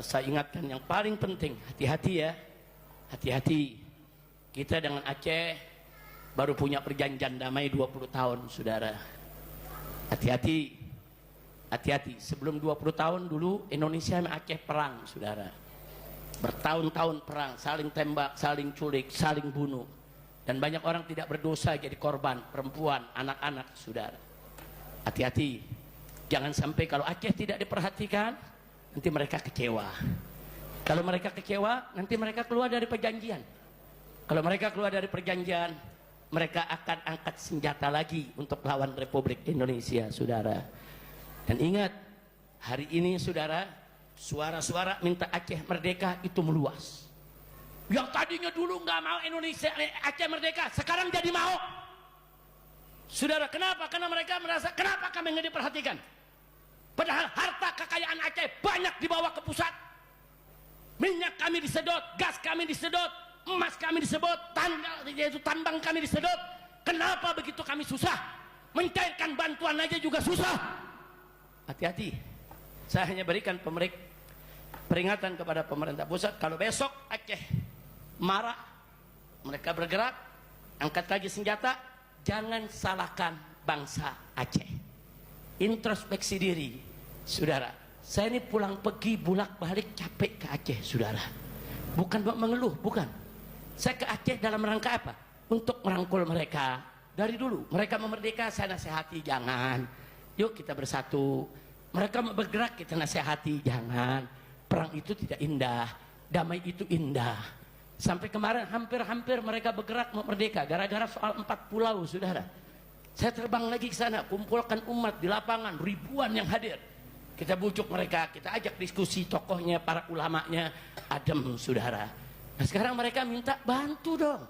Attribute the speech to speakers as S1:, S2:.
S1: saya ingatkan yang paling penting, hati-hati ya, hati-hati. Kita dengan Aceh baru punya perjanjian damai 20 tahun, saudara. Hati-hati, hati-hati. Sebelum 20 tahun dulu Indonesia sama Aceh perang, saudara. Bertahun-tahun perang, saling tembak, saling culik, saling bunuh. Dan banyak orang tidak berdosa jadi korban, perempuan, anak-anak, saudara. Hati-hati. Jangan sampai kalau Aceh tidak diperhatikan, nanti mereka kecewa. Kalau mereka kecewa, nanti mereka keluar dari perjanjian. Kalau mereka keluar dari perjanjian, mereka akan angkat senjata lagi untuk lawan Republik Indonesia, saudara. Dan ingat, hari ini, saudara, suara-suara minta Aceh merdeka itu meluas. Yang tadinya dulu nggak mau Indonesia Aceh merdeka, sekarang jadi mau. Saudara, kenapa? Karena mereka merasa, kenapa kami nggak diperhatikan? Padahal harta kekayaan Aceh banyak dibawa ke pusat. Minyak kami disedot, gas kami disedot, emas kami disedot, tambang kami disedot. Kenapa begitu kami susah? Mencairkan bantuan aja juga susah. Hati-hati. Saya hanya berikan peringatan kepada pemerintah pusat, kalau besok Aceh marah, mereka bergerak, angkat lagi senjata, jangan salahkan bangsa Aceh. Introspeksi diri, saudara. Saya ini pulang pergi bolak-balik capek ke Aceh, saudara. Bukan mengeluh, bukan. Saya ke Aceh dalam rangka apa? Untuk merangkul mereka. Dari dulu mereka memerdeka, saya nasihati, jangan. Yuk kita bersatu. Mereka bergerak, kita nasihati, jangan. Perang itu tidak indah, damai itu indah. Sampai kemarin hampir-hampir mereka bergerak mau merdeka gara-gara soal 4 pulau, saudara. Saya terbang lagi ke sana, kumpulkan umat di lapangan, ribuan yang hadir. Kita bujuk mereka, kita ajak diskusi tokohnya, para ulamanya, adem, saudara. Nah sekarang mereka minta bantu dong.